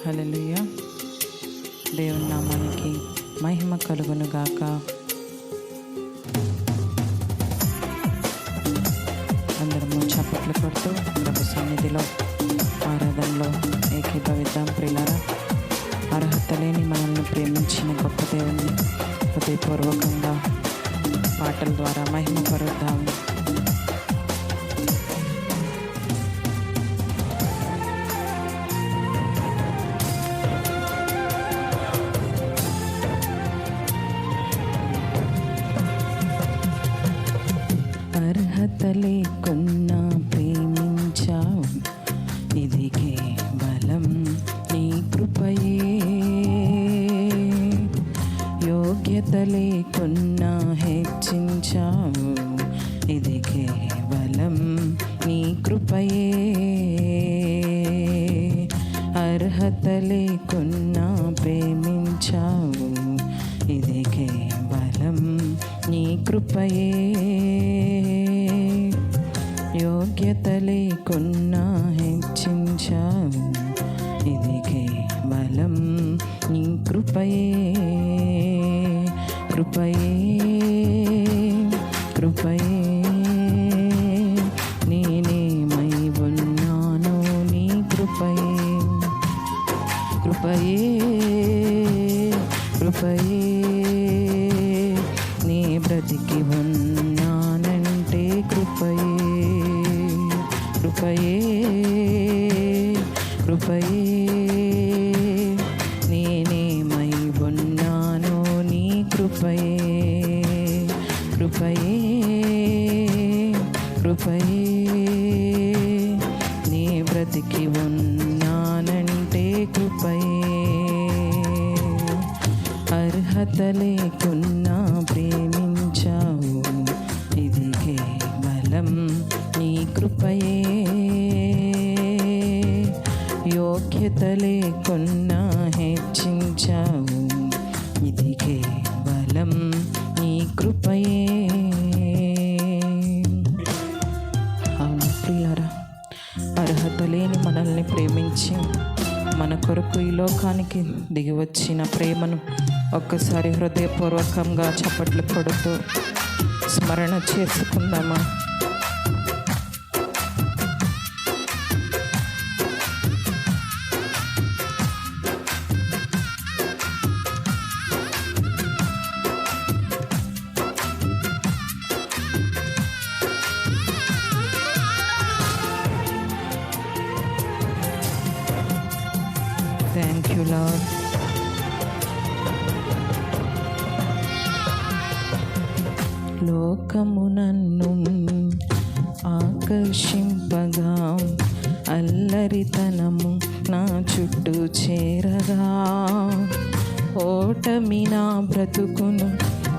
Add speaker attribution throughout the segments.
Speaker 1: హల్లెలూయా. దేవుని నామానికి మహిమ కలుగును గాక. అందరము చప్పట్లు కొడుతూ ప్రభు సన్నిధిలో ఆరాధనలో ఏకీభవిద్దాం. ప్రియులారా, అర్హత లేని మనల్ని ప్రేమించిన గొప్ప దేవుణ్ణి హృదయపూర్వకంగా పాటల ద్వారా మహిమపరుద్దాము. అర్హత లేకున్నా ప్రేమించావు, ఇది కేవలం నీ కృపయే. యోగ్యత లేకున్నా హెచ్చించావు, ఇది కేవలం నీ కృపయే. అర్హత లేకున్నా ప్రేమించావు, ఇది కేవలం నీ కృపయే. యోగ్యత లేకున్నా హెచ్చించావు, ఇది కేవలం నీ కృపయే. కృపయే కృపయే నేనేమై ఉన్నానో నీ కృపయే. కృపయే కృపయే నీ బ్రతికి ఉన్నానంటే కృపయే. కృపయే కృపయే నేనేమై ఉన్నానో నీ కృపయే. కృపయే కృపయే నీ బ్రతికి ఉన్నానంటే కృపయే. అర్హత లేకున్నా ప్రేమించావు, ఇది కేవలం నీ కృపయే. యోగ్యత లేకున్నా హెచ్చించావు, ఇది కేవలం నీ కృపయే. అవును ప్రియులారా, అర్హత లేని మనల్ని ప్రేమించి మన కొరకు ఈ లోకానికి దిగి వచ్చిన ప్రేమను ఒక్కసారి హృదయపూర్వకంగా చప్పట్లు కొడుతూ స్మరణ చేసుకుందామా. Thank you lord. లోకము నన్ను ఆకర్షింపగా, అల్లరితనము నా చుట్టూ చేరగా, ఓటమి నా బ్రతుకును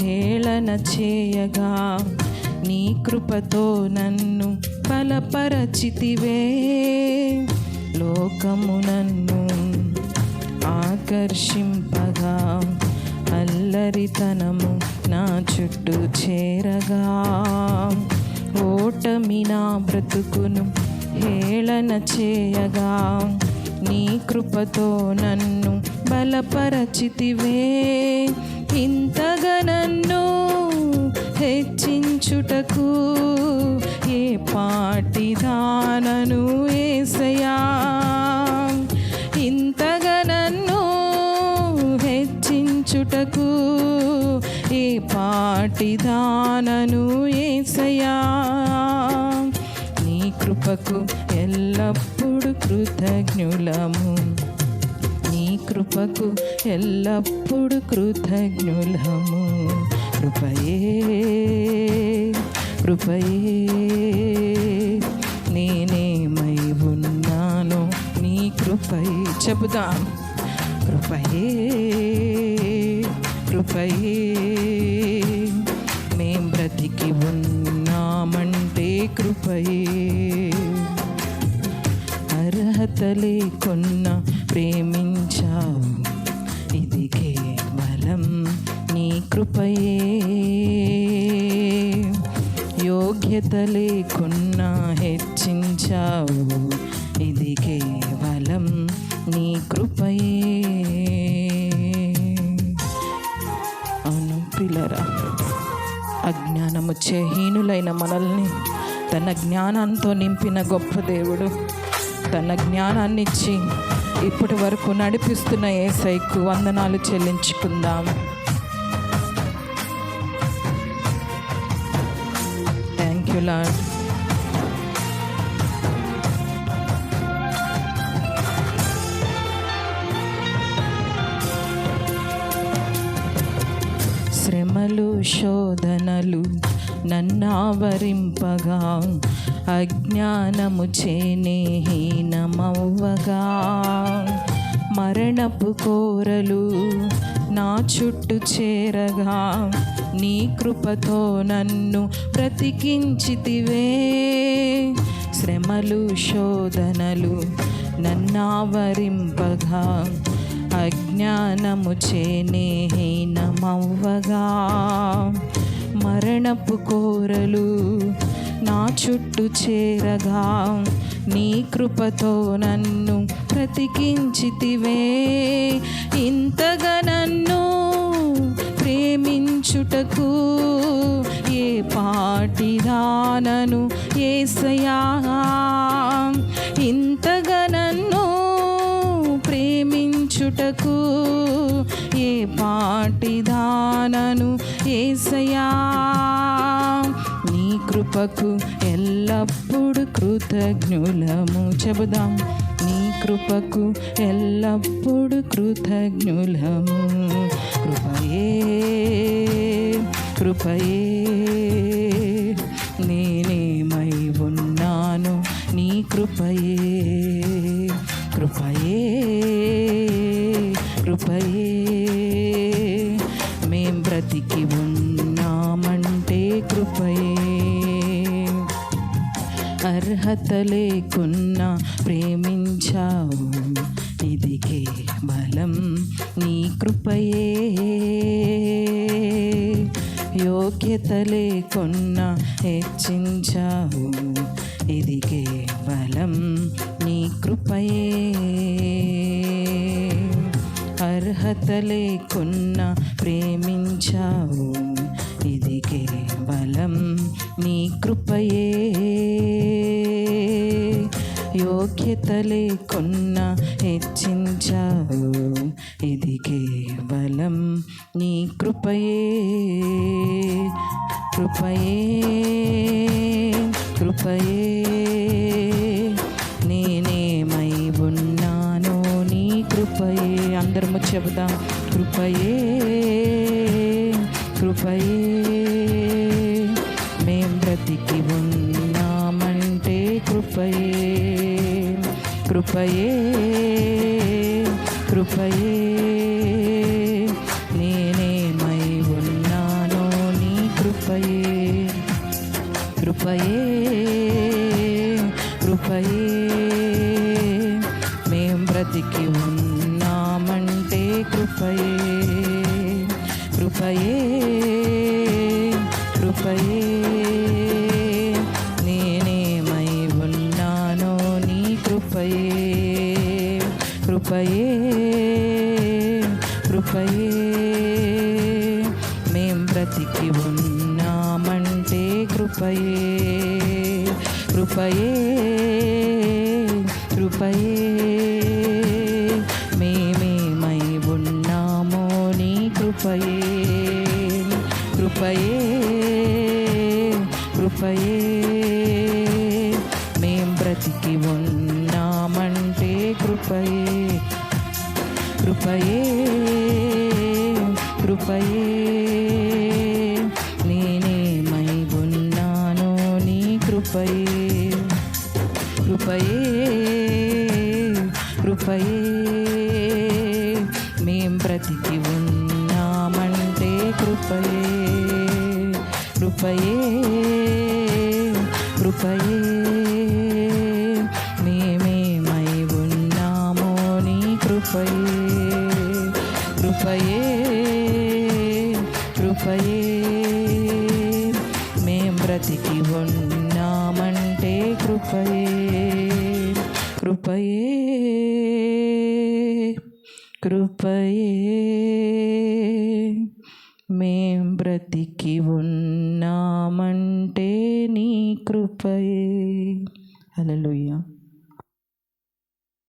Speaker 1: హేళన చేయగా, నీ కృపతో నన్ను బలపరచితివే. లోకము నన్ను ఆకర్షింపగా, అల్లరితనము నా చుట్టూ చేరగా, ఓటమి నా బ్రతుకును హేళన చేయగా, నీ కృపతో నన్ను బలపరచితివే. ఇంతగా నన్ను హెచ్చించుటకు ఏ పాటి దానను యేసయ్యా. ఇంతగా నన్ను హెచ్చించుటకు ఏ పాటి దానను యేసయ్యా. నీ కృపకు ఎల్లప్పుడు కృతజ్ఞులము, నీ కృపకు ఎల్లప్పుడు కృతజ్ఞులము. కృపయే కృపయే నేనేమై ఉన్నానో నీ కృపయే. చెబుదాం. కృపయే కృపయే మేం బ్రతికి ఉన్నామంటే కృపయే. అర్హత లేకున్నా ప్రేమించావు, ఇది కేవలం నీ కృపయే. యోగ్యత లేకున్నా హెచ్చించావు, ఇది కేవలం నీ కృపయే. అవును పిల్లరా, అజ్ఞానము హీనులైన మనల్ని తన జ్ఞానంతో నింపిన గొప్ప దేవుడు, తన జ్ఞానాన్ని ఇచ్చి ఇప్పటి వరకు నడిపిస్తున్న యేసయ్యకు వందనాలు చెల్లించుకుందాం. Thank you lord. శ్రమలు శోధనలు నన్నావరింపగా, అజ్ఞానము చేనే హీనమవ్వగా, మరణపు కోరలు నా చుట్టూ చేరగా, నీ కృపతో నన్ను బ్రతికించితివే. శ్రమలు శోధనలు నన్నావరింపగా, అజ్ఞానము చేనే హీనమవ్వగా, మరణపు కోరలు నా చుట్టూ చేరగా, నీ కృపతో నన్ను బ్రతికించితివే. ఇంతగా నన్ను ప్రేమించుటకు ఏ పాటిదానను యేసయ్యా, ఇంతగా నన్ను ప్రేమించుటకు ఏ పాటిదానను యేసయ్యా. నీ కృపకు ఎల్లప్పుడు కృతజ్ఞులము. చెబుదాం, నీ కృపకు ఎల్లప్పుడు కృతజ్ఞులము. కృపయే కృపయే నేనేమై ఉన్నాను, నీ కృపయే కృపయే కృపయే. మేం బ్రతికి ఉన్నామంటే కృపయే. అర్హత లేకున్నా ప్రేమించావు, ఇది కేవలం నీ కృపయే. యోగ్యత లేకున్నా హెచ్చించావు, ఇది కేవలం నీ కృపయే. అర్హత లేకున్నా ప్రేమించావు, ఇది కేవలం నీ కృపయే. యోగ్యత లేకున్నా హెచ్చించావు, ఇది కేవలం నీ కృపయే. కృపయే కృపయే నేనేమై ఉన్నానో నీ కృపయే. అందరము చెబుదాం, కృపయే కృపయే. మేం బ్రతికి ఉన్నామంటే కృపయే కృపయే కృపయే. నేనేమై ఉన్నానో నీ కృపయే కృపయే కృపయే. మేం బ్రతికి ఉన్నామంటే కృపయే కృపయే కృపయే. నేనేమై ఉన్నానో నీ కృపయే కృపయే కృపయే. మేం బ్రతికి ఉన్నామంటే కృపయే కృపయే కృపయే. మేమేమై ఉన్నామో నీ కృపయే కృపయే కృపయే. మేం బ్రతికి ఉన్నామంటే కృపయే కృపయే కృపయే. నేనేమై ఉన్నానో నీ కృపయే కృపయే కృపయే. మేం బ్రతికి ఉన్నామంటే కృపయే కృపయే కృపయే. మేమేమై ఉన్నామో నీ కృపయే కృపయే కృపయే. మేం బ్రతికి ఉన్నామంటే కృపయే కృపయే కృపయే మేం బ్రతికి ఉన్నామంటే నీ కృపయే. హల్లెలూయా.